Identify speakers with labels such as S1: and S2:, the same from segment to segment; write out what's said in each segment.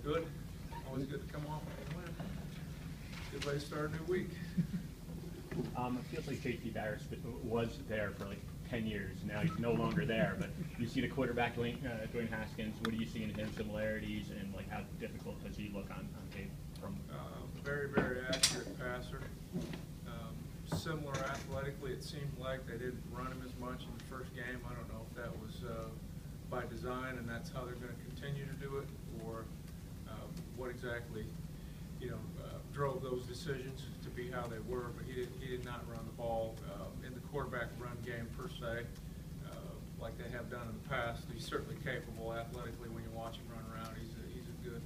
S1: Good. Always good to come off and win. Good way to start a new week.
S2: It feels like JT Barris was there for like 10 years. Now he's no longer there, but you see the quarterback, Dwayne Haskins. What do you see in him, similarities, and like how difficult does he look on tape?
S1: Very, very accurate passer. Similar athletically, it seemed like they didn't run him as much in the first game. I don't know if that was by design and that's how they're going to continue to do it, or what exactly, drove those decisions to be how they were. But he did not run the ball in the quarterback run game per se, like they have done in the past. He's certainly capable athletically when you watch him run around. He's a good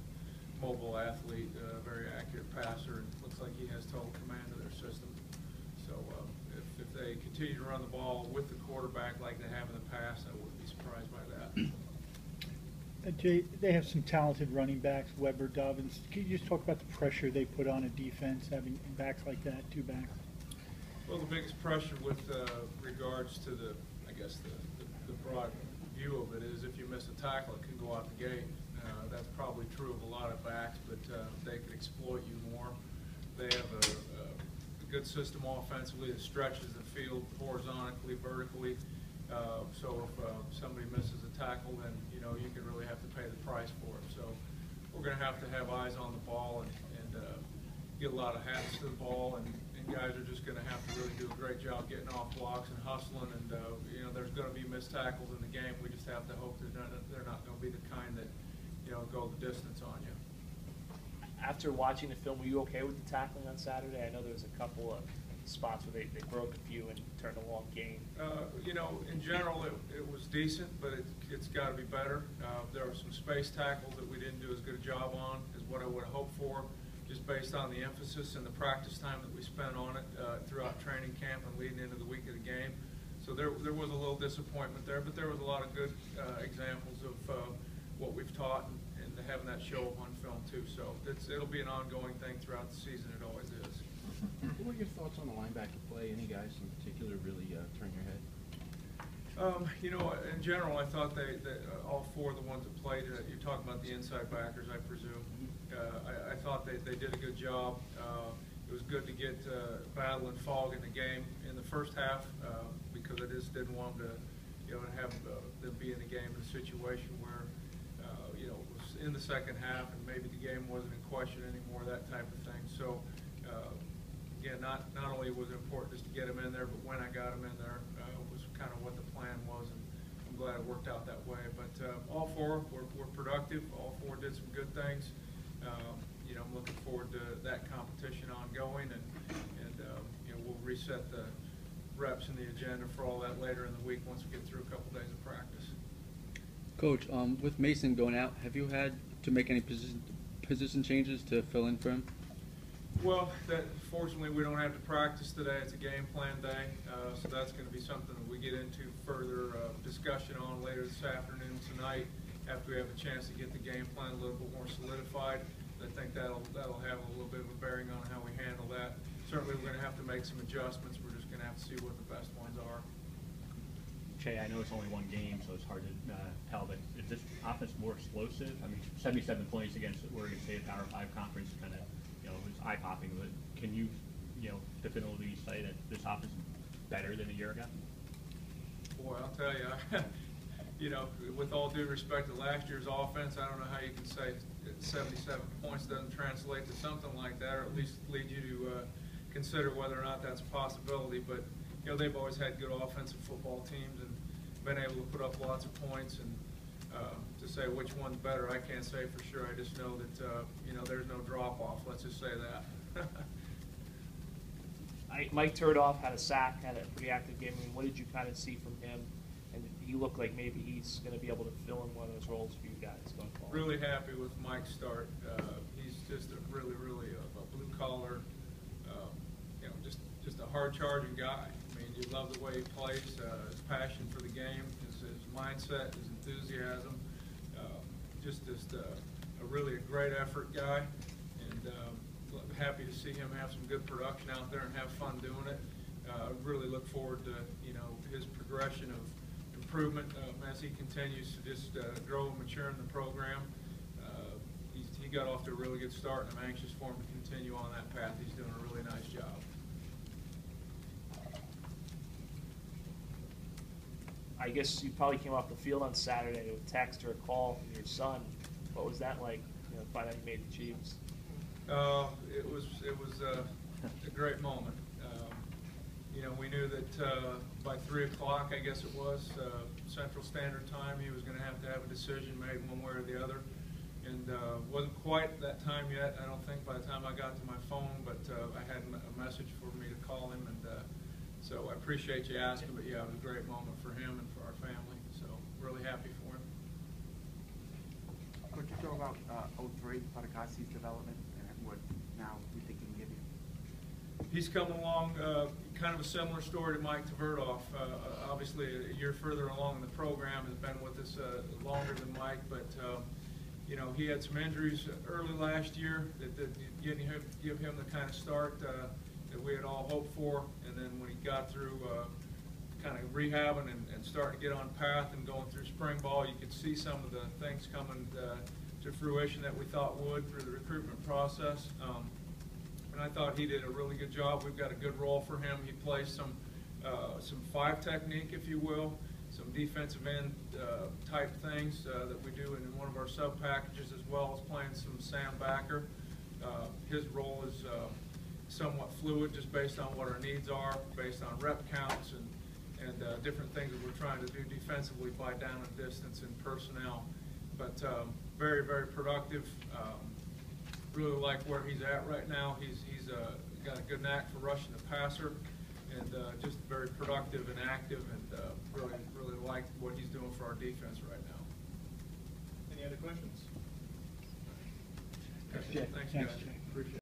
S1: mobile athlete, very accurate passer, and looks like he has total command of their system. So if they continue to run the ball with the quarterback like they have in the past, I wouldn't be surprised by that.
S3: Jay, they have some talented running backs, Weber, Dobbins. Can you just talk about the pressure they put on a defense, having backs like that, two backs?
S1: Well, the biggest pressure with regards to the broad view of it is if you miss a tackle, it can go out the gate. That's probably true of a lot of backs, but they can exploit you more. They have a good system offensively that stretches the field horizontally, vertically. So if somebody misses a tackle, then you can really have to pay the price for it. So we're going to have eyes on the ball and get a lot of hats to the ball, and guys are just going to have to really do a great job getting off blocks and hustling. And there's going to be missed tackles in the game. We just have to hope they're not going to be the kind that go the distance on you.
S4: After watching the film, were you okay with the tackling on Saturday? I know there was a couple of spots where they broke a few and turned a long game.
S1: In general, it was decent, but it's got to be better. There were some space tackles that we didn't do as good a job on as what I would have hoped for, just based on the emphasis and the practice time that we spent on it throughout training camp and leading into the week of the game. So there was a little disappointment there, but there was a lot of good examples of what we've taught and having that show up on film too. So it'll be an ongoing thing throughout the season. It always is.
S5: What were your thoughts on the linebacker play? Any guys in particular really turn your head?
S1: In general, I thought that all four of the ones that played, you're talking about the inside backers, I presume. I thought they did a good job. It was good to get Battle and Fogg in the game in the first half because I just didn't want them to, have them be in the game in a situation where, it was in the second half and maybe the game wasn't in question anymore, that type of thing. So, again, not only was it important just to get him in there, but when I got him in there was kind of what the plan was, and I'm glad it worked out that way. But all four were productive. All four did some good things. I'm looking forward to that competition ongoing, and we'll reset the reps and the agenda for all that later in the week once we get through a couple days of practice.
S6: Coach, with Mason going out, have you had to make any position changes to fill in for him?
S1: Well, fortunately, we don't have to practice today. It's a game plan day, so that's going to be something that we get into further discussion on later this afternoon, tonight, after we have a chance to get the game plan a little bit more solidified. I think that'll have a little bit of a bearing on how we handle that. Certainly, we're going to have to make some adjustments. We're just going to have to see what the best ones are.
S2: Jay, I know it's only one game, so it's hard to tell, but is this offense more explosive? I mean, 77 points against Oregon State Power 5 conference kind of, it's eye-popping, but can you, definitively say that this offense is better than a year ago?
S1: Boy, I'll tell you, with all due respect to last year's offense, I don't know how you can say 77 points doesn't translate to something like that, or at least lead you to consider whether or not that's a possibility. But they've always had good offensive football teams and been able to put up lots of points. And to say which one's better, I can't say for sure. I just know that there's no drop off. Let's just say that.
S4: Mike Turdoff had a sack, had a pretty active game. I mean, what did you kind of see from him? And he looked like maybe he's going to be able to fill in one of those roles for you guys going forward.
S1: Really happy with Mike's start. He's just a really a blue collar, just a hard charging guy. I mean, you love the way he plays, his passion for the game, his mindset, his enthusiasm. Just a really great effort guy, and happy to see him have some good production out there and have fun doing it. Really look forward to his progression of improvement as he continues to just grow and mature in the program. He got off to a really good start, and I'm anxious for him to continue on that path. He's doing a really nice job.
S4: I guess you probably came off the field on Saturday with a text or a call from your son. What was that like? Find out you made the Chiefs.
S1: It was a great moment. We knew that by 3 o'clock, I guess it was, Central Standard Time, he was going to have a decision made one way or the other. And wasn't quite that time yet, I don't think, by the time I got to my phone, but I had a message for me to call him, and so I appreciate you asking, but yeah, it was a great moment for him and for our family, so really happy for him.
S7: Could you talk about 03, Patakassi's development, and what now we think he can give you?
S1: He's coming along, kind of a similar story to Mike Tverdoff. Obviously, a year further along in the program, has been with us longer than Mike, but he had some injuries early last year that didn't give him the kind of start that we had all hoped for. And then when he got through kind of rehabbing and starting to get on path and going through spring ball, you could see some of the things coming to fruition that we thought would through the recruitment process. And I thought he did a really good job. We've got a good role for him. He plays some 5 technique, if you will, some defensive end type things that we do in one of our sub packages, as well as playing some Sam backer. His role is somewhat fluid, just based on what our needs are, based on rep counts and different things that we're trying to do defensively by down and distance and personnel. But very, very productive. Really like where he's at right now. He's got a good knack for rushing the passer, and just very productive and active, and really like what he's doing for our defense right now.
S8: Any other questions?
S1: Thanks, guys. Appreciate it.